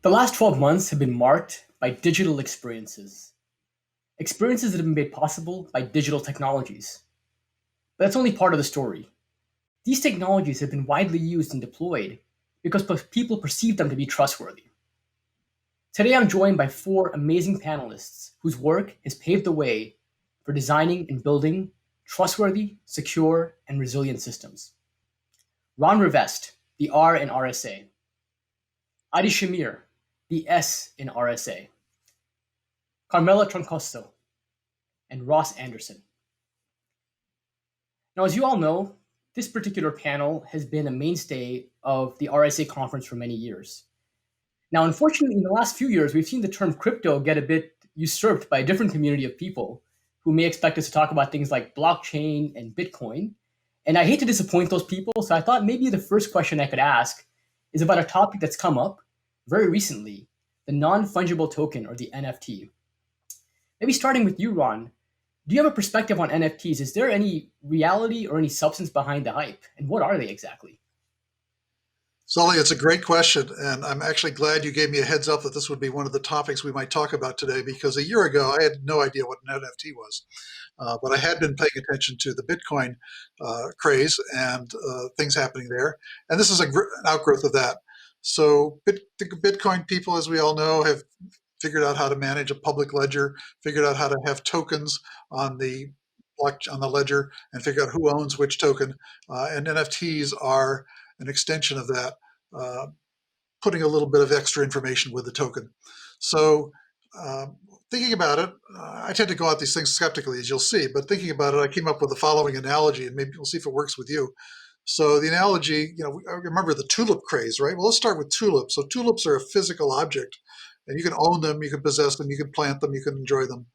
The last 12 months have been marked by digital experiences, experiences that have been made possible by digital technologies. But that's only part of the story. These technologies have been widely used and deployed because people perceive them to be trustworthy. Today, I'm joined by four amazing panelists whose work has paved the way for designing and building trustworthy, secure, and resilient systems. Ron Rivest, the R in RSA. Adi Shamir, the S in RSA. Carmela Troncoso, and Ross Anderson. Now, as you all know, this particular panel has been a mainstay of the RSA conference for many years. Now, unfortunately, in the last few years, we've seen the term crypto get a bit usurped by a different community of people who may expect us to talk about things like blockchain and Bitcoin. And I hate to disappoint those people, so I thought maybe the first question I could ask is about a topic that's come up very recently, the non-fungible token, or the NFT. Maybe starting with you, Ron, do you have a perspective on NFTs? Is there any reality or any substance behind the hype? And what are they exactly? Sully, it's a great question, and I'm actually glad you gave me a heads up that this would be one of the topics we might talk about today, because a year ago I had no idea what an NFT was. But I had been paying attention to the Bitcoin craze and things happening there, and this is an outgrowth of that. So the Bitcoin people, as we all know, have figured out how to manage a public ledger, figured out how to have tokens on the ledger, and figure out who owns which token. And NFTs are an extension of that, putting a little bit of extra information with the token. So thinking about it, I tend to go at these things skeptically, as you'll see, but thinking about it, I came up with the following analogy, and maybe we'll see if it works with you. So the analogy, I remember the tulip craze, right? Well, let's start with tulips. So tulips are a physical object, and you can own them, you can possess them, you can plant them, you can enjoy them.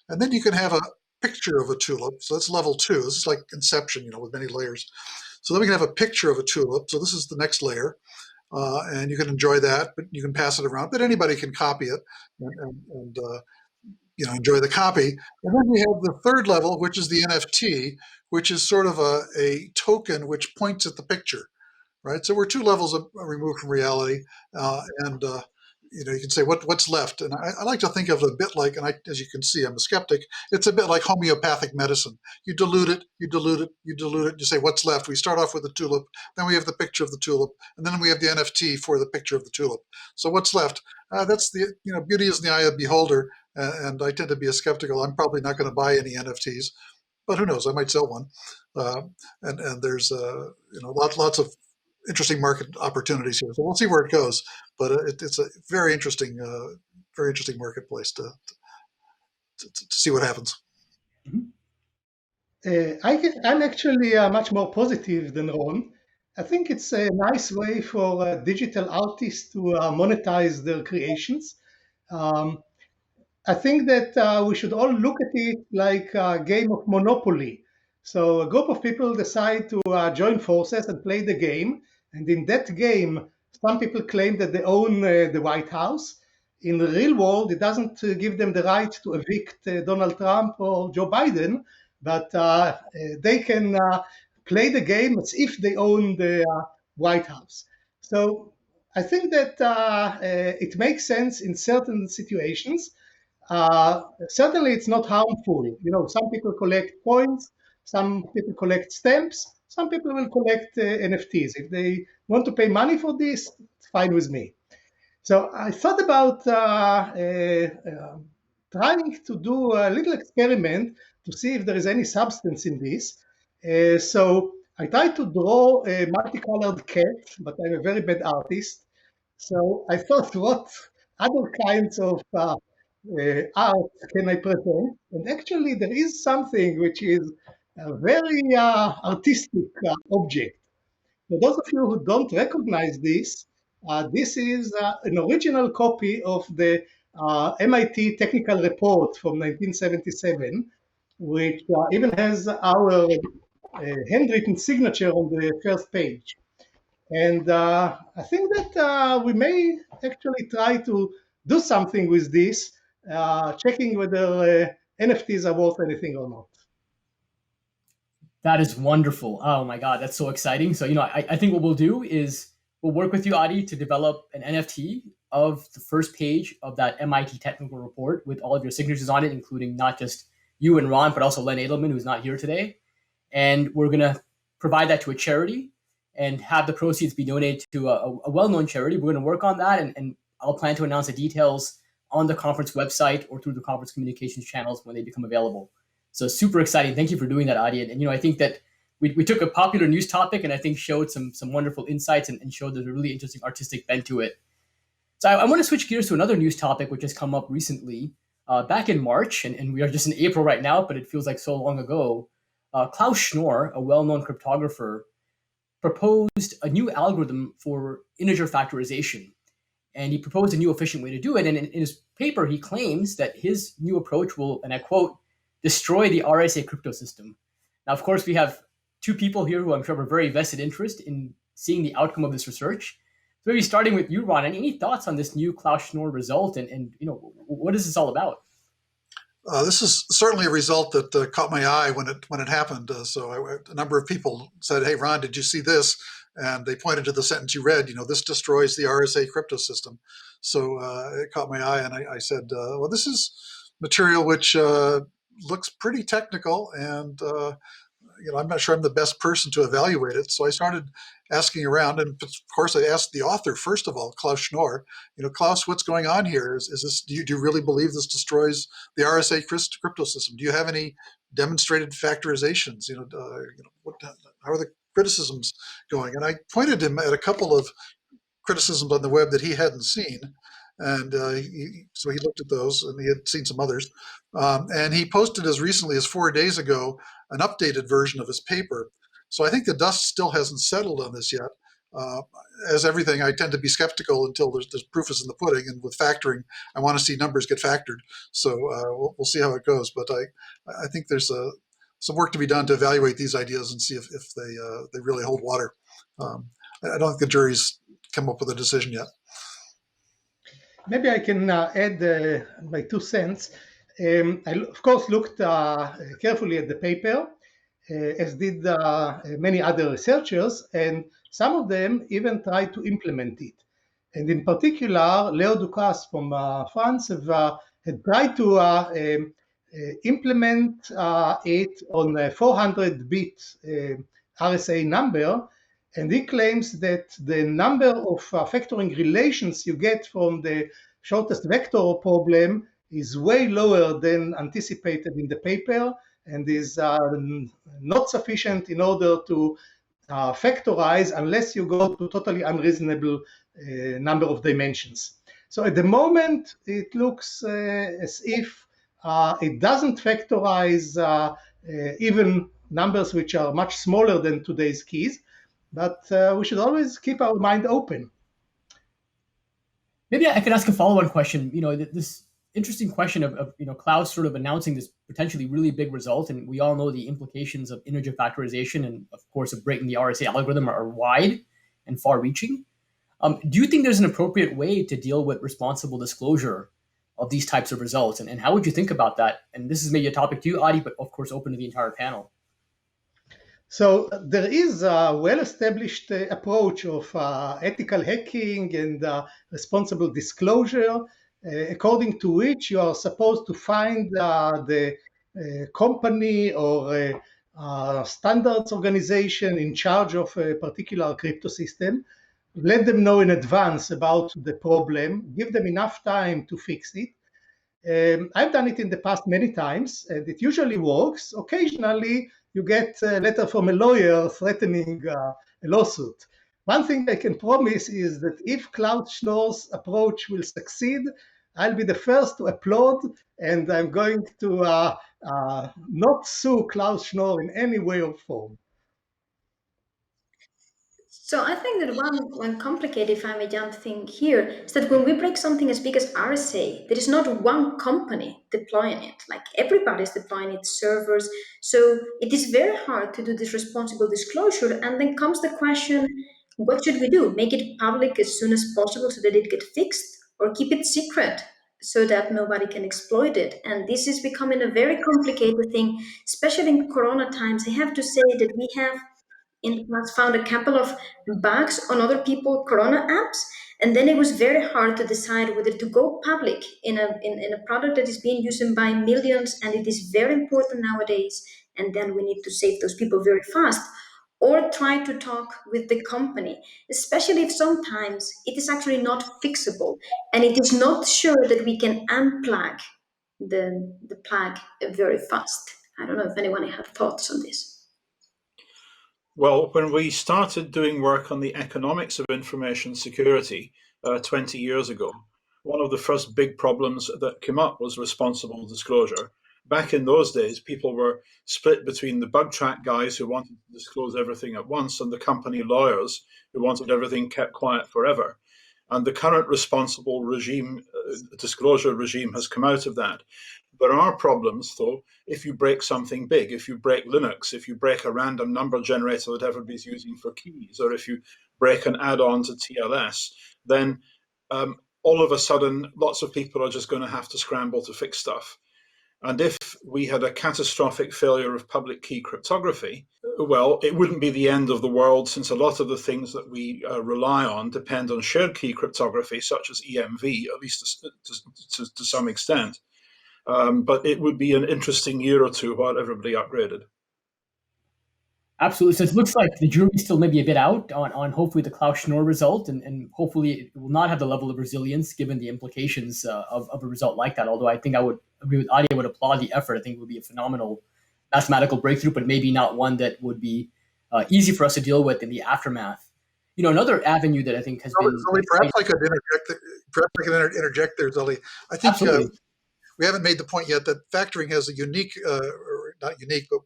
And then you can have a picture of a tulip. So that's level 2. This is like Inception, with many layers. So then we can have a picture of a tulip. So this is the next layer. And you can enjoy that, but you can pass it around. But anybody can copy it and enjoy the copy. And then we have the third level, which is the NFT, which is sort of a token which points at the picture, right? So we're 2 levels removed from reality, and you can say what's left. And I like to think of it a bit like, and as you can see, I'm a skeptic. It's a bit like homeopathic medicine. You dilute it, you dilute it, you dilute it. You say what's left. We start off with the tulip, then we have the picture of the tulip, and then we have the NFT for the picture of the tulip. So what's left? That's the beauty is in the eye of the beholder. And I tend to be a skeptical. I'm probably not going to buy any NFTs, but who knows? I might sell one. And there's lots of interesting market opportunities here. So we'll see where it goes. But it's a very interesting marketplace to see what happens. I'm actually much more positive than Ron. I think it's a nice way for digital artists to monetize their creations. I think that we should all look at it like a game of Monopoly. So a group of people decide to join forces and play the game. And in that game, some people claim that they own the White House. In the real world, it doesn't give them the right to evict Donald Trump or Joe Biden, but they can play the game as if they own the White House. So I think that it makes sense in certain situations. Certainly, it's not harmful. Some people collect coins, some people collect stamps, some people will collect NFTs. If they want to pay money for this, it's fine with me. So I thought about trying to do a little experiment to see if there is any substance in this. So I tried to draw a multicolored cat, but I'm a very bad artist. So I thought, what other kinds of art can I present? And actually, there is something which is a very artistic object. For those of you who don't recognize this, this is an original copy of the MIT technical report from 1977, which even has our handwritten signature on the first page. And I think that we may actually try to do something with this, checking whether NFTs are worth anything or not. That is wonderful. Oh my God, that's so exciting. So, I think what we'll do is we'll work with you, Adi, to develop an NFT of the first page of that MIT technical report with all of your signatures on it, including not just you and Ron, but also Len Edelman, who's not here today. And we're going to provide that to a charity and have the proceeds be donated to a well-known charity. We're going to work on that, and I'll plan to announce the details on the conference website or through the conference communications channels when they become available. So super exciting. Thank you for doing that, Adi. And I think that we took a popular news topic and I think showed some wonderful insights and showed there's a really interesting artistic bent to it. So I want to switch gears to another news topic which has come up recently. Back in March, and we are just in April right now, but it feels like so long ago, Klaus Schnorr, a well-known cryptographer, proposed a new algorithm for integer factorization. And he proposed a new efficient way to do it. And in his paper, he claims that his new approach will, and I quote, destroy the RSA crypto system. Now, of course, we have two people here who I'm sure have a very vested interest in seeing the outcome of this research. So maybe starting with you, Ron, any thoughts on this new Klaus Schnorr result and what is this all about? This is certainly a result that caught my eye when it happened. A number of people said, "Hey, Ron, did you see this?" And they pointed to the sentence you read. This destroys the RSA crypto system. So it caught my eye, and I said, "Well, this is material which looks pretty technical, and I'm not sure I'm the best person to evaluate it." So I started asking around, and of course I asked the author first of all, Klaus Schnorr. Klaus, what's going on here? Is this? Do you really believe this destroys the RSA crypto system? Do you have any demonstrated factorizations? How are the criticisms going? And I pointed him at a couple of criticisms on the web that he hadn't seen. And so he looked at those, and he had seen some others. And he posted as recently as 4 days ago an updated version of his paper. So I think the dust still hasn't settled on this yet. As everything, I tend to be skeptical until there's proof is in the pudding. And with factoring, I want to see numbers get factored. So we'll see how it goes. But I think there's some work to be done to evaluate these ideas and see if they really hold water. I don't think the jury's come up with a decision yet. Maybe I can add my 2 cents. I, of course, looked carefully at the paper, as did many other researchers, and some of them even tried to implement it. And in particular, Léo Ducasse from France had tried to implement it on a 400-bit RSA number, and he claims that the number of factoring relations you get from the shortest vector problem is way lower than anticipated in the paper, and is not sufficient in order to factorize unless you go to totally unreasonable number of dimensions. So at the moment, it looks as if it doesn't factorize even numbers which are much smaller than today's keys, but we should always keep our mind open. Maybe I could ask a follow-on question. This interesting question of Klaus sort of announcing this potentially really big result, and we all know the implications of integer factorization and, of course, of breaking the RSA algorithm are wide and far-reaching. Do you think there's an appropriate way to deal with responsible disclosure of these types of results, and how would you think about that? And this is maybe a topic to you, Adi, but of course open to the entire panel. So there is a well-established approach of ethical hacking and responsible disclosure, according to which you are supposed to find the company or standards organization in charge of a particular crypto system, let them know in advance about the problem, give them enough time to fix it. I've done it in the past many times, and it usually works. Occasionally, you get a letter from a lawyer threatening a lawsuit. One thing I can promise is that if Klaus Schnorr's approach will succeed, I'll be the first to applaud, and I'm going to not sue Klaus Schnorr in any way or form. So I think that one complicated, if I may jump thing here, is that when we break something as big as RSA, there is not one company deploying it. Like everybody is deploying its servers. So it is very hard to do this responsible disclosure. And then comes the question, what should we do? Make it public as soon as possible so that it gets fixed, or keep it secret so that nobody can exploit it? And this is becoming a very complicated thing, especially in Corona times. I have to say that we have in the past found a couple of bugs on other people Corona apps, and then it was very hard to decide whether to go public in a product that is being used by millions, and it is very important nowadays. And then we need to save those people very fast, or try to talk with the company, especially if sometimes it is actually not fixable and it is not sure that we can unplug the plug very fast. I don't know if anyone have thoughts on this. Well, when we started doing work on the economics of information security 20 years ago, one of the first big problems that came up was responsible disclosure. Back in those days, people were split between the bug track guys who wanted to disclose everything at once and the company lawyers who wanted everything kept quiet forever. And the current responsible regime, disclosure regime, has come out of that. There are problems, though, if you break something big, if you break Linux, if you break a random number generator that everybody's using for keys, or if you break an add-on to TLS, then all of a sudden, lots of people are just going to have to scramble to fix stuff. And if we had a catastrophic failure of public key cryptography, well, it wouldn't be the end of the world, since a lot of the things that we rely on depend on shared key cryptography, such as EMV, at least to some extent. But it would be an interesting year or two while everybody upgraded. Absolutely. So it looks like the jury's still maybe a bit out on hopefully the Klaus Schnorr result, and hopefully it will not have the level of resilience given the implications of a result like that. Although I think I would agree with Adi, I would applaud the effort. I think it would be a phenomenal mathematical breakthrough, but maybe not one that would be easy for us to deal with in the aftermath. You know, another avenue that I think has been... Zully, perhaps I could interject there, Zully. I think we haven't made the point yet that factoring has a unique, or not unique, but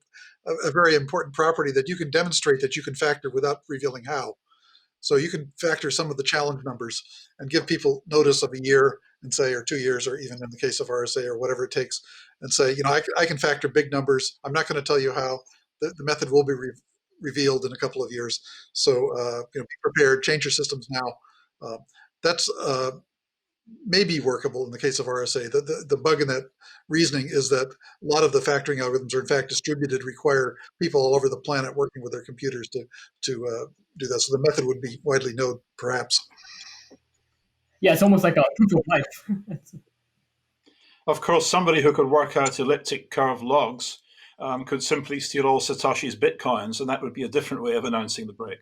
a very important property that you can demonstrate that you can factor without revealing how. So you can factor some of the challenge numbers and give people notice of a year and say, or 2 years, or even in the case of RSA or whatever it takes, and say, you know, I can factor big numbers. I'm not going to tell you how. The method will be revealed in a couple of years. So you know, be prepared. Change your systems now. That's may be workable in the case of RSA. The bug in that reasoning is that a lot of the factoring algorithms are in fact distributed, require people all over the planet working with their computers to do that. So the method would be widely known, perhaps. Yeah, it's almost like a proof of life. Of course, somebody who could work out elliptic curve logs could simply steal all Satoshi's bitcoins, and that would be a different way of announcing the break.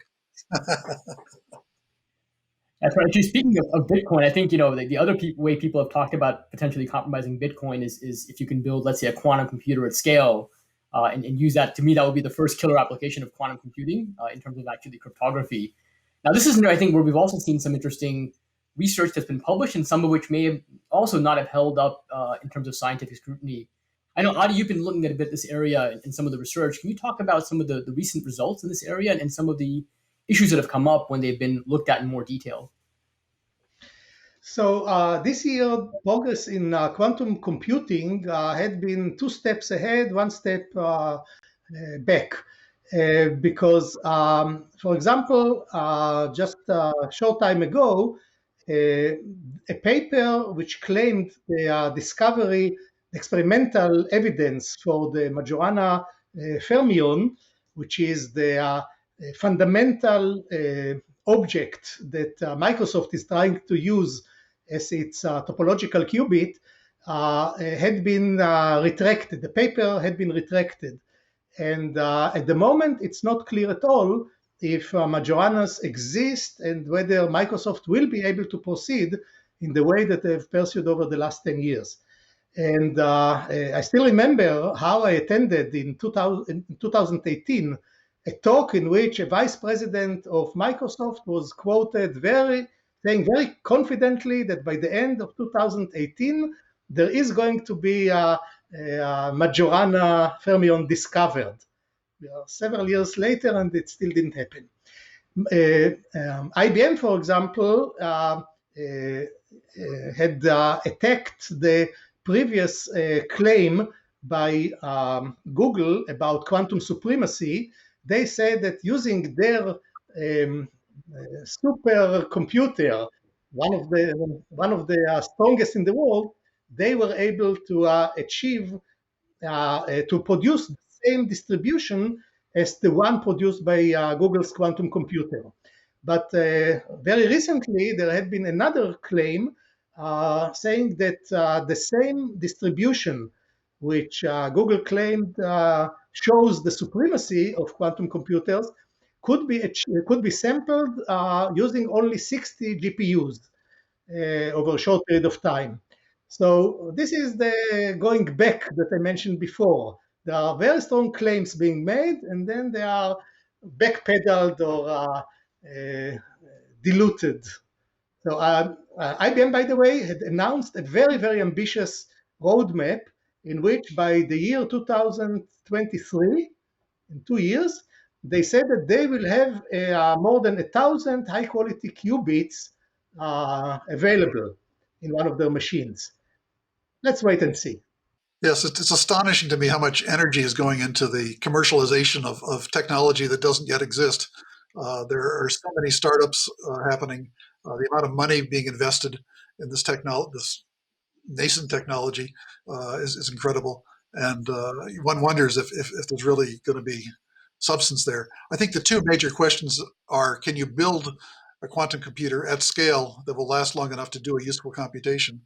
That's right. Actually, speaking of Bitcoin, I think, you know, the other way people have talked about potentially compromising Bitcoin is if you can build, let's say, a quantum computer at scale and use that. To me, that would be the first killer application of quantum computing in terms of actually cryptography. Now, this is, I think, where we've also seen some interesting research that's been published, and some of which may have also not have held up in terms of scientific scrutiny. I know, Adi, you've been looking at a bit this area in some of the research. Can you talk about some of the recent results in this area and some of the issues that have come up when they've been looked at in more detail? So this year, progress in quantum computing had been 2 steps ahead, 1 step back. Because, for example, just a short time ago, a paper which claimed the discovery, experimental evidence for the Majorana fermion, which is the fundamental object that Microsoft is trying to use as its topological qubit, had been retracted. The paper had been retracted. And at the moment, it's not clear at all if Majoranas exist and whether Microsoft will be able to proceed in the way that they've pursued over the last 10 years. And I still remember how I attended in 2018 a talk in which a vice president of Microsoft was quoted saying very confidently that by the end of 2018, there is going to be a Majorana fermion discovered. Several years later, and it still didn't happen. IBM, for example, had attacked the previous claim by Google about quantum supremacy. They said that using their supercomputer, one of the strongest in the world, they were able to achieve to produce the same distribution as the one produced by Google's quantum computer. But very recently, there had been another claim saying that the same distribution which Google claimed shows the supremacy of quantum computers could be sampled using only 60 GPUs over a short period of time. So this is the going back that I mentioned before. There are very strong claims being made, and then they are backpedaled or diluted. So IBM, by the way, had announced a very, very ambitious roadmap in which by the year 2023, in 2 years, they said that they will have more than 1,000 high-quality qubits available in one of their machines. Let's wait and see. Yes, it's astonishing to me how much energy is going into the commercialization of technology that doesn't yet exist. There are so many startups happening. The amount of money being invested in this nascent technology is incredible. And one wonders if there's really going to be substance there. I think the two major questions are, can you build a quantum computer at scale that will last long enough to do a useful computation?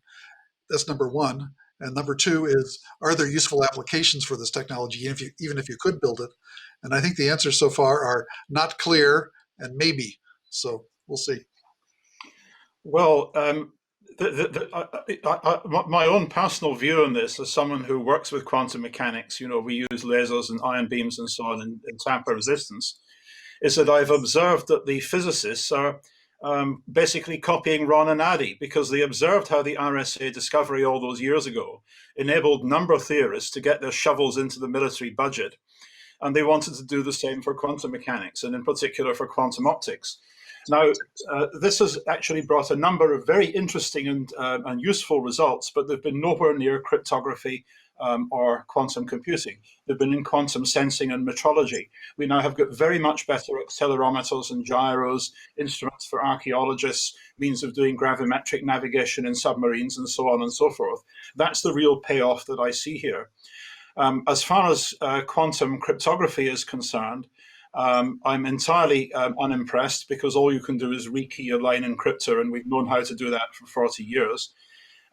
That's number one. And number two is, are there useful applications for this technology, even if you could build it? And I think the answers so far are not clear and maybe. So we'll see. Well, my own personal view on this, as someone who works with quantum mechanics, we use lasers and ion beams and so on in tamper resistance, is that I've observed that the physicists are basically copying Ron and Addy, because they observed how the RSA discovery all those years ago enabled number theorists to get their shovels into the military budget. And they wanted to do the same for quantum mechanics, and in particular for quantum optics. Now, this has actually brought a number of very interesting and useful results, but they've been nowhere near cryptography or quantum computing. They've been in quantum sensing and metrology. We now have got very much better accelerometers and gyros, instruments for archaeologists, means of doing gravimetric navigation in submarines, and so on and so forth. That's the real payoff that I see here. As far as quantum cryptography is concerned, I'm entirely unimpressed, because all you can do is rekey a line encryptor, and we've known how to do that for 40 years.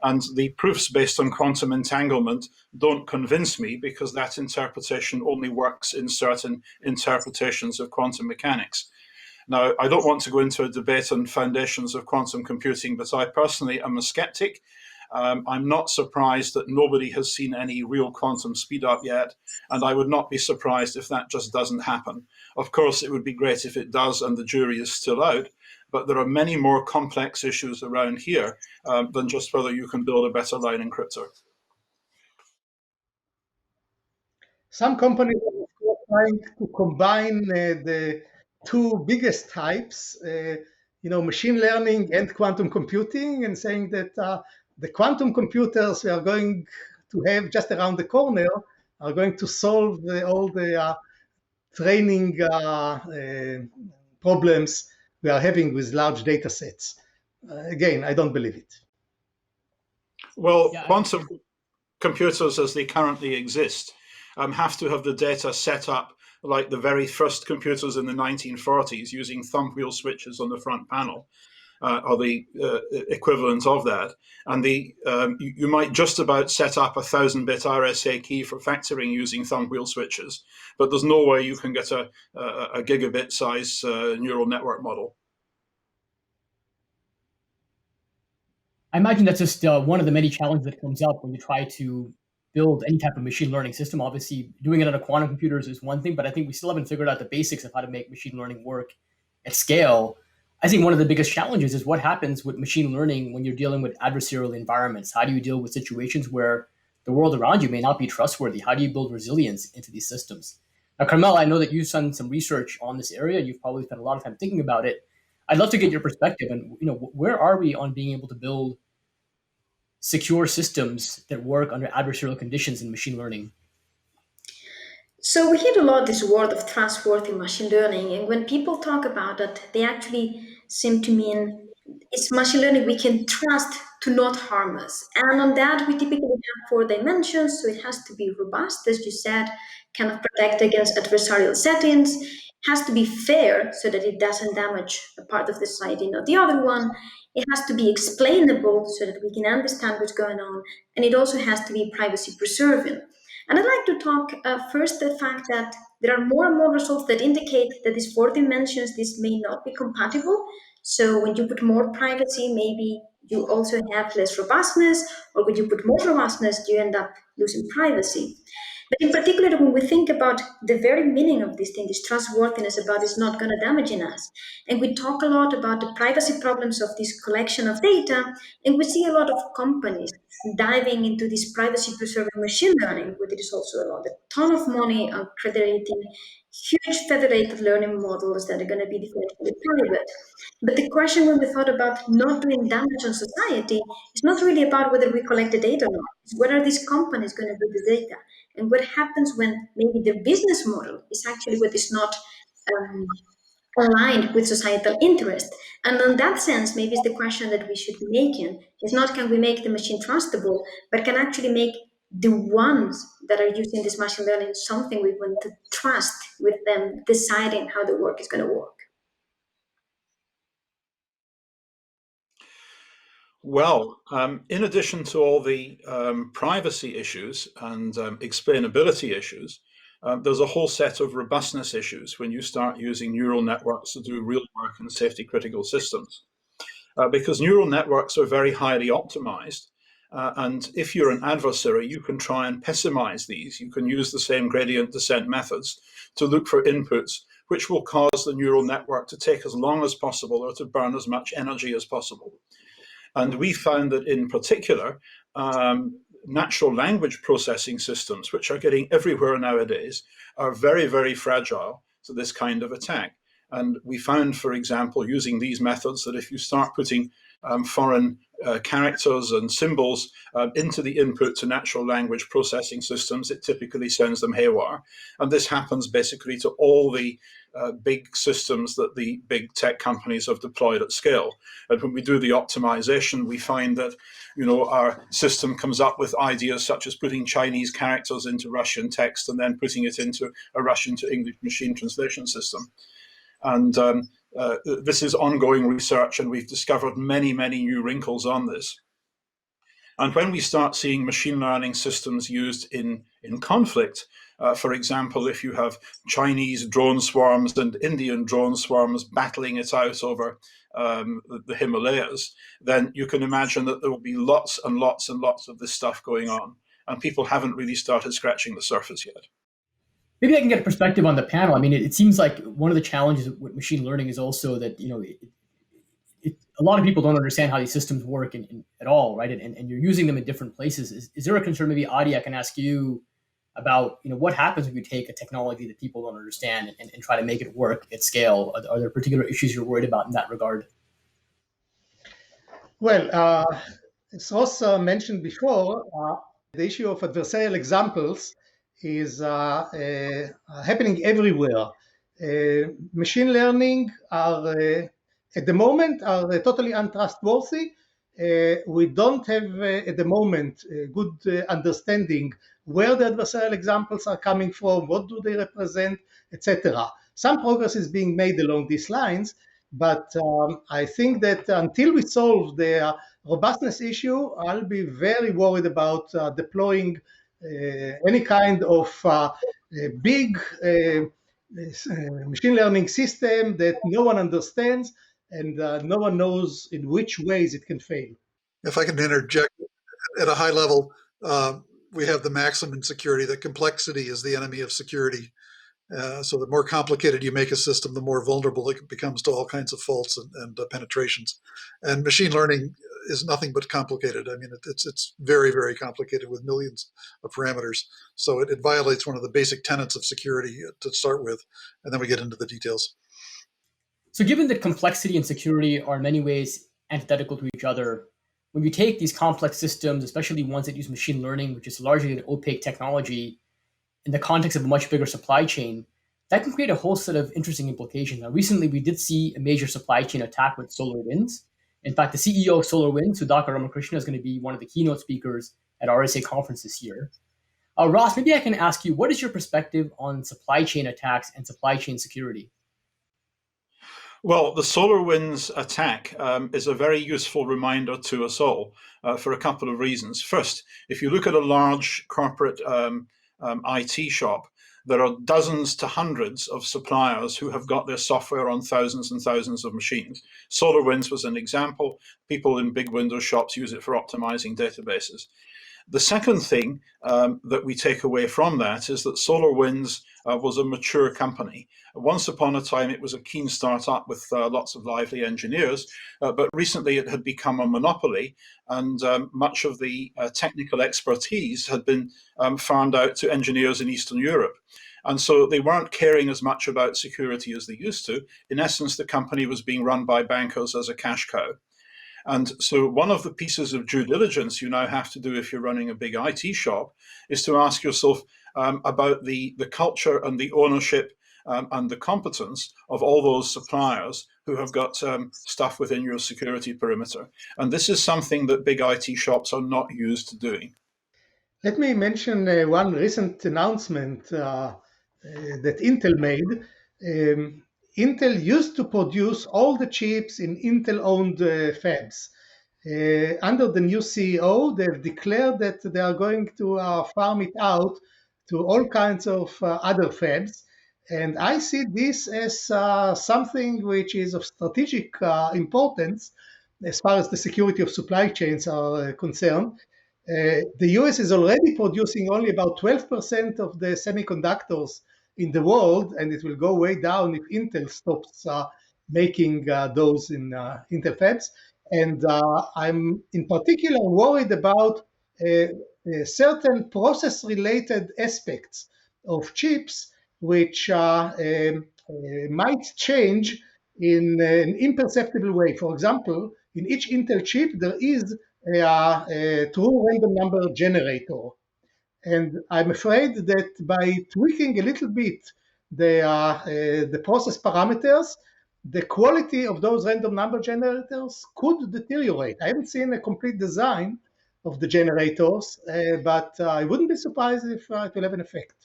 And the proofs based on quantum entanglement don't convince me, because that interpretation only works in certain interpretations of quantum mechanics. Now, I don't want to go into a debate on foundations of quantum computing, but I personally am a skeptic. I'm not surprised that nobody has seen any real quantum speed up yet, and I would not be surprised if that just doesn't happen. Of course, it would be great if it does, and the jury is still out, but there are many more complex issues around here than just whether you can build a better line encryptor. Some companies are trying to combine the two biggest types, machine learning and quantum computing, and saying that the quantum computers we are going to have just around the corner are going to solve all the training problems we are having with large data sets. Again, I don't believe it. Well, quantum computers as they currently exist have to have the data set up like the very first computers in the 1940s, using thumb wheel switches on the front panel. Or the equivalent of that. And you might just about set up a 1000-bit RSA key for factoring using thumb wheel switches, but there's no way you can get a gigabit size neural network model. I imagine that's just one of the many challenges that comes up when you try to build any type of machine learning system. Obviously, doing it on a quantum computers is one thing, but I think we still haven't figured out the basics of how to make machine learning work at scale. I think one of the biggest challenges is what happens with machine learning when you're dealing with adversarial environments. How do you deal with situations where the world around you may not be trustworthy? How do you build resilience into these systems? Now, Carmel, I know that you've done some research on this area. You've probably spent a lot of time thinking about it. I'd love to get your perspective. And where are we on being able to build secure systems that work under adversarial conditions in machine learning? So we hear a lot this word of trustworthy machine learning, and when people talk about it, they actually seem to mean it's machine learning we can trust to not harm us. And on that, we typically have 4 dimensions. So it has to be robust, as you said, kind of protect against adversarial settings, has to be fair so that it doesn't damage a part of the society, not the other one. It has to be explainable so that we can understand what's going on, and it also has to be privacy preserving. And I'd like to talk first the fact that there are more and more results that indicate that these four dimensions, this may not be compatible. So when you put more privacy, maybe you also have less robustness, or when you put more robustness, you end up losing privacy. But in particular, when we think about the very meaning of this thing, this trustworthiness about it's not going to damage in us, and we talk a lot about the privacy problems of this collection of data, and we see a lot of companies diving into this privacy preserving machine learning, where there is also a ton of money on creating huge federated learning models that are going to be differentially private. But the question when we thought about not doing damage on society is not really about whether we collect the data or not. It's what are these companies going to do with the data? And what happens when maybe the business model is actually what is not um, aligned with societal interest. And in that sense, maybe it's the question that we should be making is not can we make the machine trustable, but can actually make the ones that are using this machine learning something we want to trust with them deciding how the work is going to work. Well, in addition to all the privacy issues and explainability issues, there's a whole set of robustness issues when you start using neural networks to do real work in safety critical systems. Because neural networks are very highly optimized. And if you're an adversary, you can try and pessimize these. You can use the same gradient descent methods to look for inputs, which will cause the neural network to take as long as possible or to burn as much energy as possible. And we found that in particular, natural language processing systems, which are getting everywhere nowadays, are very, very fragile to this kind of attack. And we found, for example, using these methods, that if you start putting foreign characters and symbols into the input to natural language processing systems, it typically sends them haywire. And this happens basically to all the big systems that the big tech companies have deployed at scale. And when we do the optimization, we find that, you know, our system comes up with ideas such as putting Chinese characters into Russian text and then putting it into a Russian to English machine translation system. And this is ongoing research, and we've discovered many, many new wrinkles on this. And when we start seeing machine learning systems used in conflict, for example, if you have Chinese drone swarms and Indian drone swarms battling it out over the Himalayas, then you can imagine that there will be lots and lots and lots of this stuff going on. And people haven't really started scratching the surface yet. Maybe I can get a perspective on the panel. I mean, it seems like one of the challenges with machine learning is also that, you know, a lot of people don't understand how these systems work at all, right? And you're using them in different places. Is there a concern, maybe Adi, I can ask you about, you know, what happens when you take a technology that people don't understand and try to make it work at scale? Are there particular issues you're worried about in that regard? Well, as Ross mentioned before, the issue of adversarial examples is happening everywhere. Machine learning are, at the moment, are totally untrustworthy. We don't have, at the moment, a good understanding where the adversarial examples are coming from, what do they represent, etc. Some progress is being made along these lines, but I think that until we solve the robustness issue, I'll be very worried about deploying any kind of big machine learning system that no one understands and no one knows in which ways it can fail. If I can interject, at a high level, we have the maxim in security that complexity is the enemy of security. So the more complicated you make a system, the more vulnerable it becomes to all kinds of faults and penetrations. And machine learning is nothing but complicated. I mean, it's very, very complicated with millions of parameters. So it violates one of the basic tenets of security to start with, and then we get into the details. So given that complexity and security are in many ways antithetical to each other, when you take these complex systems, especially ones that use machine learning, which is largely an opaque technology, in the context of a much bigger supply chain, that can create a whole set of interesting implications. Now, recently, we did see a major supply chain attack with SolarWinds. In fact, the CEO of SolarWinds, Sudhakar Ramakrishna, is going to be one of the keynote speakers at RSA conference this year. Ross, maybe I can ask you, what is your perspective on supply chain attacks and supply chain security? Well, the SolarWinds attack is a very useful reminder to us all for a couple of reasons. First, if you look at a large corporate IT shop, there are dozens to hundreds of suppliers who have got their software on thousands and thousands of machines. SolarWinds was an example. People in big Windows shops use it for optimizing databases. The second thing that we take away from that is that SolarWinds was a mature company. Once upon a time, it was a keen startup with lots of lively engineers, but recently it had become a monopoly, and much of the technical expertise had been farmed out to engineers in Eastern Europe. And so they weren't caring as much about security as they used to. In essence, the company was being run by bankers as a cash cow. And so one of the pieces of due diligence you now have to do if you're running a big IT shop is to ask yourself about the culture and the ownership and the competence of all those suppliers who have got stuff within your security perimeter. And this is something that big IT shops are not used to doing. Let me mention one recent announcement that Intel made. Intel used to produce all the chips in Intel-owned fabs. Under the new CEO, they've declared that they are going to farm it out to all kinds of other fabs. And I see this as something which is of strategic importance as far as the security of supply chains are concerned. The US is already producing only about 12% of the semiconductors in the world, and it will go way down if Intel stops making those in Intel fabs. And I'm in particular worried about certain process-related aspects of chips which might change in an imperceptible way. For example, in each Intel chip, there is a true random number generator. And I'm afraid that by tweaking a little bit the process parameters, the quality of those random number generators could deteriorate. I haven't seen a complete design of the generators, but I wouldn't be surprised if it will have an effect.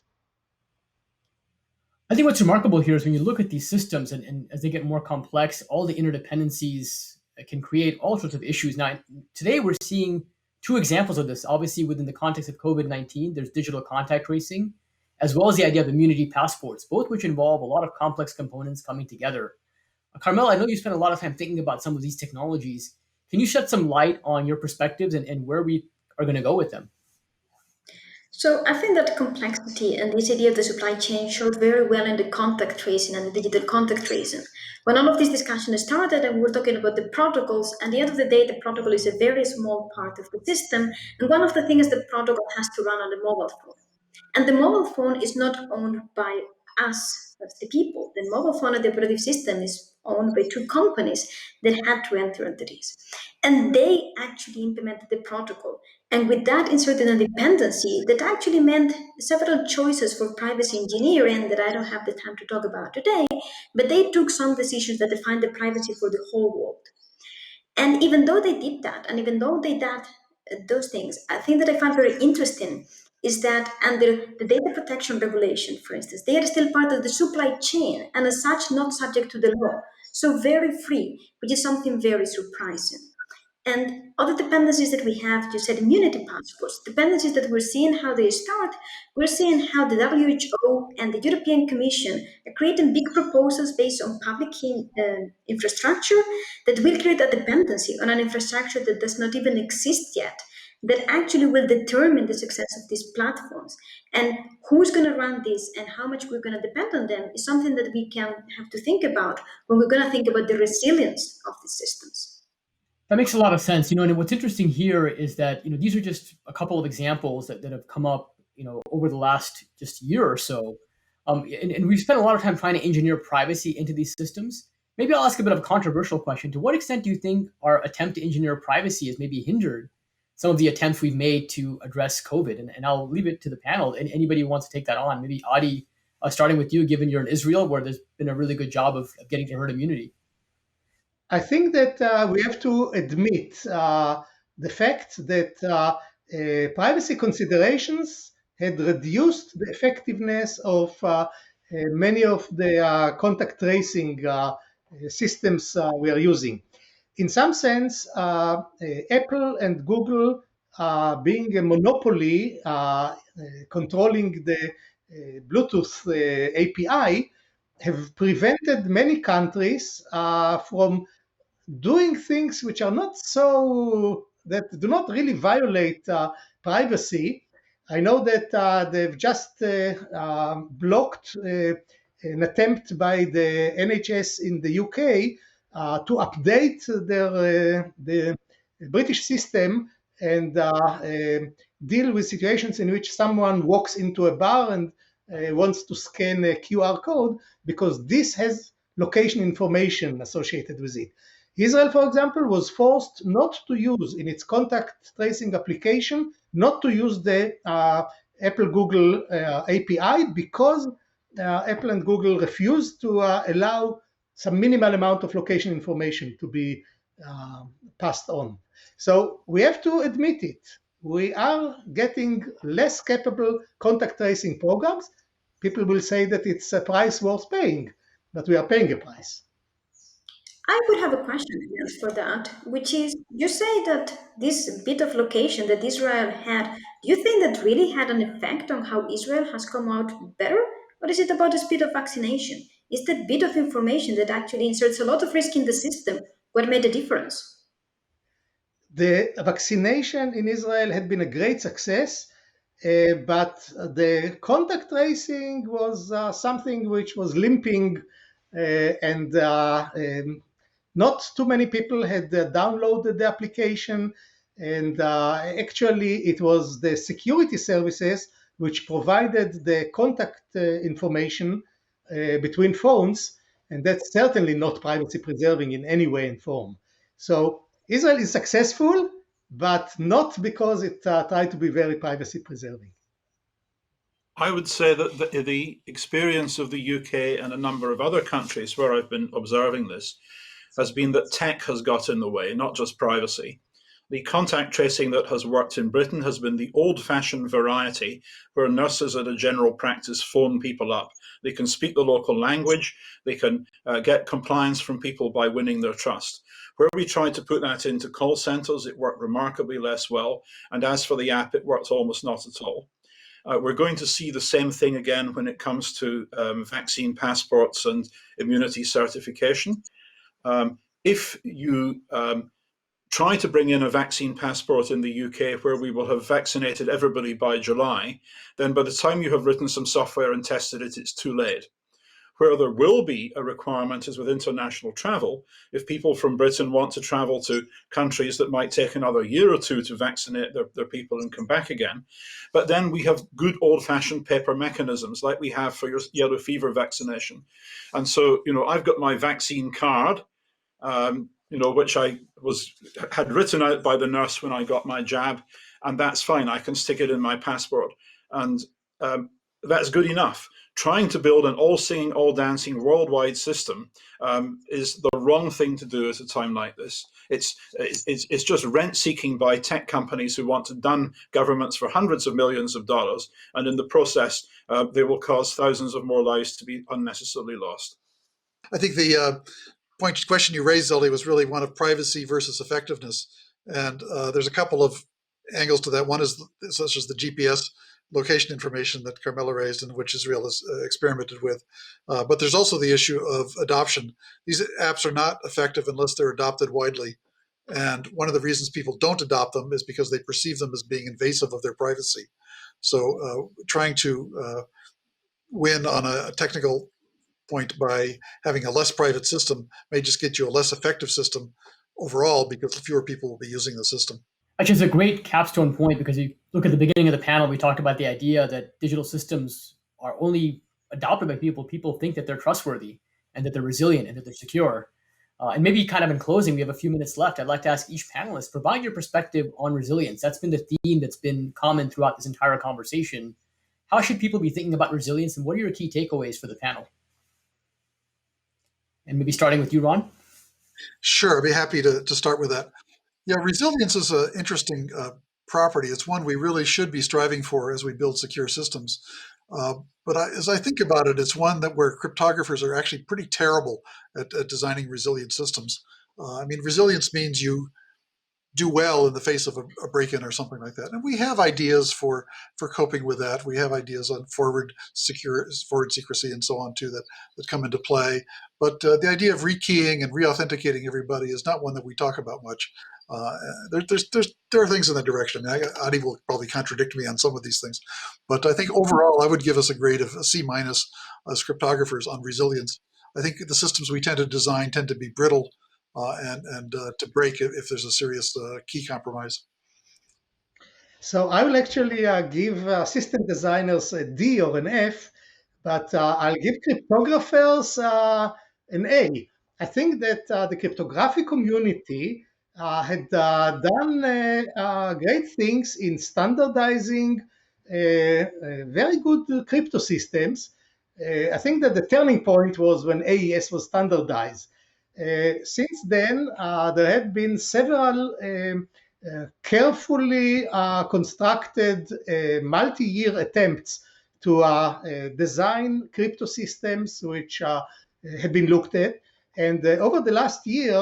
I think what's remarkable here is when you look at these systems and as they get more complex, all the interdependencies can create all sorts of issues. Now, today we're seeing two examples of this. Obviously, within the context of COVID-19, there's digital contact tracing, as well as the idea of immunity passports, both which involve a lot of complex components coming together. Carmel, I know you spent a lot of time thinking about some of these technologies. Can you shed some light on your perspectives and where we are going to go with them? So I think that complexity and this idea of the supply chain showed very well in the contact tracing and the digital contact tracing. When all of this discussion started and we were talking about the protocols, at the end of the day, the protocol is a very small part of the system. And one of the things the protocol has to run on the mobile phone. And the mobile phone is not owned by us as the people. The mobile phone and the operative system is owned by two companies that had to enter into this. And they actually implemented the protocol. And with that inserted a dependency that actually meant several choices for privacy engineering that I don't have the time to talk about today, but they took some decisions that defined the privacy for the whole world. And even though they did that, and even though they did those things, I think that I found very interesting is that under the data protection regulation, for instance, they are still part of the supply chain and as such not subject to the law. So very free, which is something very surprising. And other dependencies that we have, you said immunity passports, dependencies that we're seeing how they start, we're seeing how the WHO and the European Commission are creating big proposals based on public infrastructure that will create a dependency on an infrastructure that does not even exist yet, that actually will determine the success of these platforms. And who's going to run this and how much we're going to depend on them is something that we can have to think about when we're going to think about the resilience of these systems. That makes a lot of sense. And what's interesting here is that, these are just a couple of examples that have come up, over the last just year or so. And we've spent a lot of time trying to engineer privacy into these systems. Maybe I'll ask a bit of a controversial question. To what extent do you think our attempt to engineer privacy has maybe hindered some of the attempts we've made to address COVID? And I'll leave it to the panel. And anybody who wants to take that on, maybe Adi, starting with you, given you're in Israel, where there's been a really good job of getting to herd immunity. I think that we have to admit the fact that privacy considerations had reduced the effectiveness of many of the contact tracing systems we are using. In some sense, Apple and Google, being a monopoly controlling the Bluetooth API, have prevented many countries from doing things which are not so, that do not really violate privacy. I know that they've just blocked an attempt by the NHS in the UK to update the British system and deal with situations in which someone walks into a bar and wants to scan a QR code, because this has location information associated with it. Israel, for example, was forced not to use in its contact tracing application, not to use the Apple Google API, because Apple and Google refused to allow some minimal amount of location information to be passed on. So we have to admit it. We are getting less capable contact tracing programs. People will say that it's a price worth paying, but we are paying a price. I would have a question yes, for that, which is you say that this bit of location that Israel had, do you think that really had an effect on how Israel has come out better? Or is it about the speed of vaccination? Is that bit of information that actually inserts a lot of risk in the system what made a difference? The vaccination in Israel had been a great success, but the contact tracing was something which was limping, and not too many people had downloaded the application. And actually, it was the security services which provided the contact information between phones, and that's certainly not privacy preserving in any way and form. So Israel is successful, but not because it tried to be very privacy preserving. I would say that the experience of the UK and a number of other countries where I've been observing this has been that tech has got in the way, not just privacy. The contact tracing that has worked in Britain has been the old-fashioned variety where nurses at a general practice phone people up. They can speak the local language, they can get compliance from people by winning their trust. Where we tried to put that into call centres, it worked remarkably less well, and as for the app, it worked almost not at all. We're going to see the same thing again when it comes to vaccine passports and immunity certification. If you try to bring in a vaccine passport in the UK where we will have vaccinated everybody by July, then by the time you have written some software and tested it, it's too late. Where there will be a requirement is with international travel. If people from Britain want to travel to countries that might take another year or two to vaccinate their people and come back again. But then we have good old-fashioned paper mechanisms like we have for your yellow fever vaccination. And so, I've got my vaccine card, which I had written out by the nurse when I got my jab, and that's fine. I can stick it in my passport, and that's good enough. Trying to build an all-singing, all-dancing worldwide system is the wrong thing to do at a time like this. It's just rent-seeking by tech companies who want to dun governments for hundreds of millions of dollars, and in the process, they will cause thousands of more lives to be unnecessarily lost. I think the question you raised, Zoli, was really one of privacy versus effectiveness. And there's a couple of angles to that. One is such as the GPS location information that Carmela raised and which Israel has experimented with. But there's also the issue of adoption. These apps are not effective unless they're adopted widely. And one of the reasons people don't adopt them is because they perceive them as being invasive of their privacy. So trying to win on a technical point by having a less private system may just get you a less effective system overall because fewer people will be using the system. Which is a great capstone point, because you look at the beginning of the panel, we talked about the idea that digital systems are only adopted by people think that they're trustworthy and that they're resilient and that they're secure. And maybe kind of in closing, we have a few minutes left. I'd like to ask each panelist, provide your perspective on resilience. That's been the theme that's been common throughout this entire conversation. How should people be thinking about resilience, and what are your key takeaways for the panel? And maybe starting with you, Ron. Sure, I'd be happy to start with that. Yeah, resilience is an interesting property. It's one we really should be striving for as we build secure systems. As I think about it, it's one that where cryptographers are actually pretty terrible at designing resilient systems. Resilience means you do well in the face of a break-in or something like that. And we have ideas for coping with that. We have ideas on forward secrecy and so on too that come into play. But the idea of rekeying and re-authenticating everybody is not one that we talk about much. There are things in that direction. Adi will probably contradict me on some of these things, but I think overall I would give us a grade of a C- as cryptographers on resilience. I think the systems we tend to design tend to be brittle and to break if there's a serious key compromise. So I will actually give system designers a D or an F, but I'll give cryptographers an A. I think that the cryptographic community had done great things in standardizing very good crypto systems. I think that the turning point was when AES was standardized. Since then, there have been several carefully constructed multi-year attempts to design crypto systems which have been looked at. And over the last year,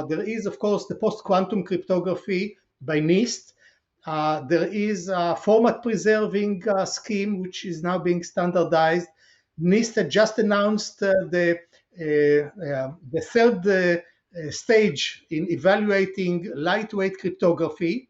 there is, of course, the post-quantum cryptography by NIST. There is a format preserving scheme which is now being standardized. NIST had just announced the third stage in evaluating lightweight cryptography.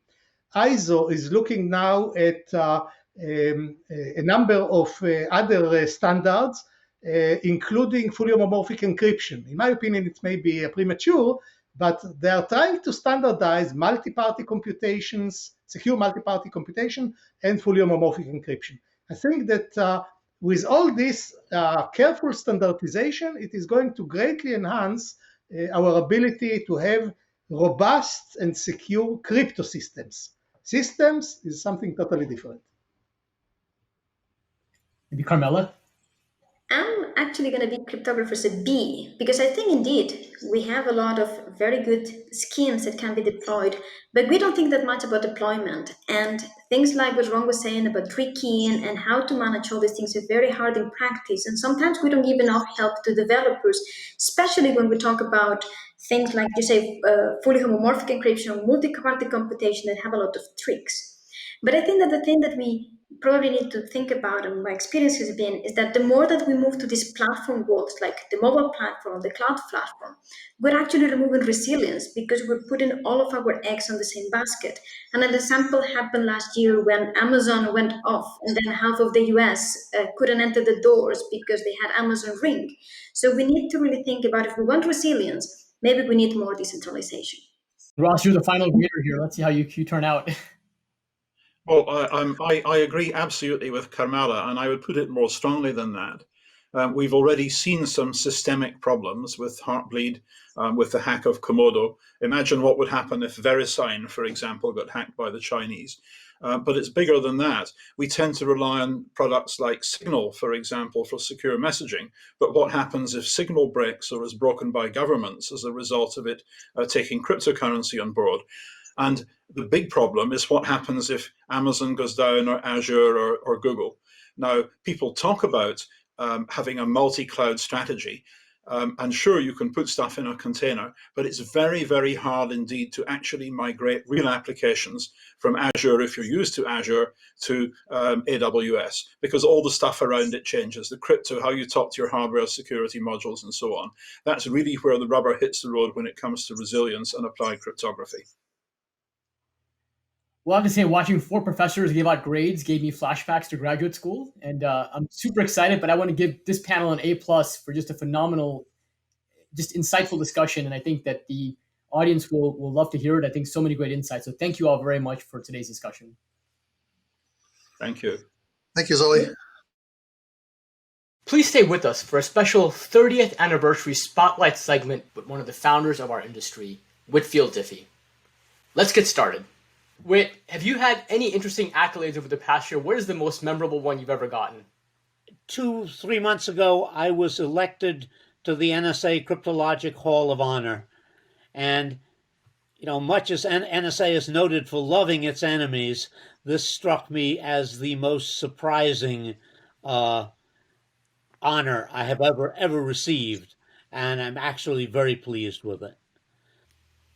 ISO is looking now at a number of other standards, including fully homomorphic encryption. In my opinion, it may be premature, but they are trying to standardize multi-party computations, secure multi-party computation, and fully homomorphic encryption. I think that with all this careful standardization, it is going to greatly enhance our ability to have robust and secure crypto systems. Systems is something totally different. Maybe Carmela? I'm actually going to be cryptographers a B because I think indeed we have a lot of very good schemes that can be deployed, but we don't think that much about deployment. And things like what Ron was saying about rekeying and how to manage all these things are very hard in practice. And sometimes we don't give enough help to developers, especially when we talk about things like you say, fully homomorphic encryption or multi-party computation that have a lot of tricks. But I think that the thing that we probably need to think about, and my experience has been, is that the more that we move to these platform worlds, like the mobile platform, the cloud platform, we're actually removing resilience because we're putting all of our eggs on the same basket. And an example happened last year when Amazon went off, and then half of the US couldn't enter the doors because they had Amazon Ring. So we need to really think about if we want resilience, maybe we need more decentralization. Ross, you're the final grader here. Let's see how you turn out. Well, I agree absolutely with Carmela, and I would put it more strongly than that. We've already seen some systemic problems with Heartbleed, with the hack of Komodo. Imagine what would happen if VeriSign, for example, got hacked by the Chinese. But it's bigger than that. We tend to rely on products like Signal, for example, for secure messaging. But what happens if Signal breaks or is broken by governments as a result of it taking cryptocurrency on board? And the big problem is what happens if Amazon goes down or Azure or Google. Now, people talk about having a multi-cloud strategy. And sure, you can put stuff in a container, but it's very, very hard indeed to actually migrate real applications from Azure, if you're used to Azure, to AWS, because all the stuff around it changes, the crypto, how you talk to your hardware security modules and so on. That's really where the rubber hits the road when it comes to resilience and applied cryptography. Well, I have to say, watching 4 professors give out grades gave me flashbacks to graduate school, and I'm super excited. But I want to give this panel an A+ for just a phenomenal, just insightful discussion, and I think that the audience will love to hear it. I think so many great insights. So thank you all very much for today's discussion. Thank you. Thank you, Zoli. Please stay with us for a special 30th anniversary spotlight segment with one of the founders of our industry, Whitfield Diffie. Let's get started. Whit, have you had any interesting accolades over the past year? What is the most memorable one you've ever gotten? 2-3 months ago, I was elected to the NSA Cryptologic Hall of Honor. And Much as NSA is noted for loving its enemies, this struck me as the most surprising honor I have ever received, and I'm actually very pleased with it.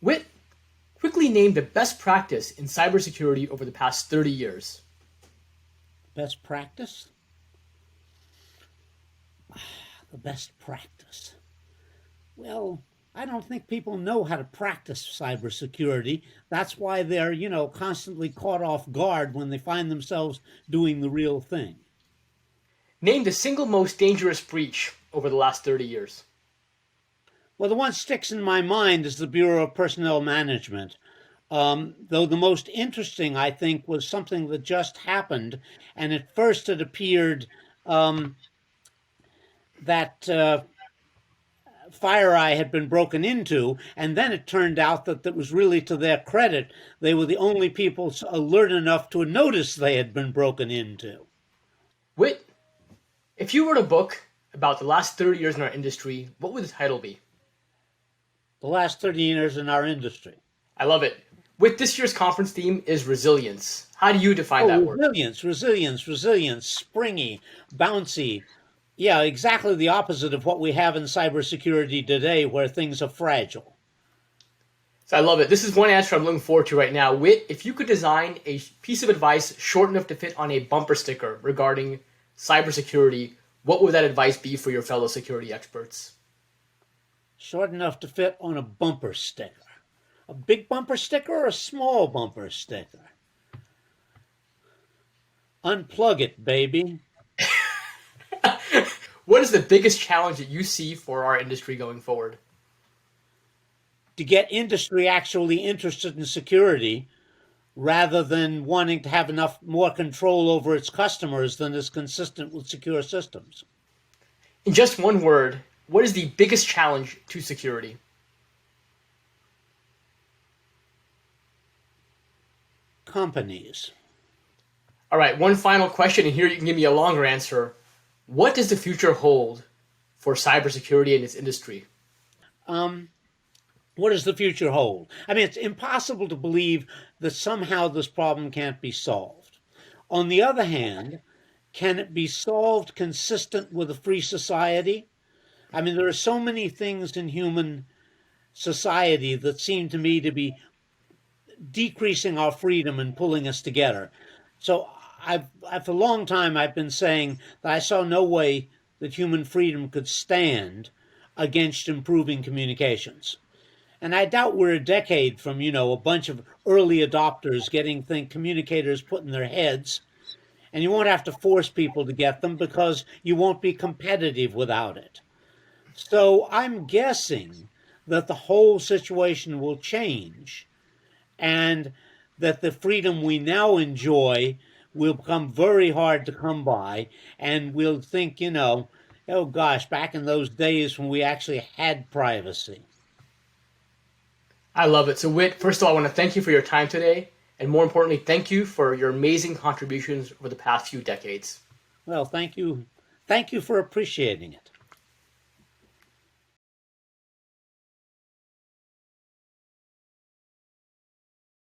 Whit, quickly name the best practice in cybersecurity over the past 30 years. Best practice? The best practice. Well, I don't think people know how to practice cybersecurity. That's why they're, constantly caught off guard when they find themselves doing the real thing. Name the single most dangerous breach over the last 30 years. Well, the one sticks in my mind is the Bureau of Personnel Management. Though the most interesting, I think, was something that just happened. And at first it appeared that FireEye had been broken into, and then it turned out that it was really to their credit. They were the only people alert enough to notice they had been broken into. Whit, if you wrote a book about the last 30 years in our industry, what would the title be? The last 30 years in our industry. I love it. Whit, this year's conference theme is resilience. How do you define that word? Resilience, springy, bouncy. Yeah, exactly the opposite of what we have in cybersecurity today, where things are fragile. So I love it. This is one answer I'm looking forward to right now. Whit, if you could design a piece of advice short enough to fit on a bumper sticker regarding cybersecurity, what would that advice be for your fellow security experts? Short enough to fit on a bumper sticker. A big bumper sticker or a small bumper sticker? Unplug it, baby. What is the biggest challenge that you see for our industry going forward? To get industry actually interested in security rather than wanting to have enough more control over its customers than is consistent with secure systems. In just one word, what is the biggest challenge to security? Companies. All right, one final question, and here you can give me a longer answer. What does the future hold for cybersecurity in its industry? What does the future hold? I mean, it's impossible to believe that somehow this problem can't be solved. On the other hand, can it be solved consistent with a free society? I mean, there are so many things in human society that seem to me to be decreasing our freedom and pulling us together. So for a long time, I've been saying that I saw no way that human freedom could stand against improving communications. And I doubt we're a decade from, a bunch of early adopters getting communicators put in their heads. And you won't have to force people to get them because you won't be competitive without it. So I'm guessing that the whole situation will change and that the freedom we now enjoy will become very hard to come by. And we'll think, oh gosh, back in those days when we actually had privacy. I love it. So Whit, first of all, I want to thank you for your time today. And more importantly, thank you for your amazing contributions over the past few decades. Well, thank you. Thank you for appreciating it.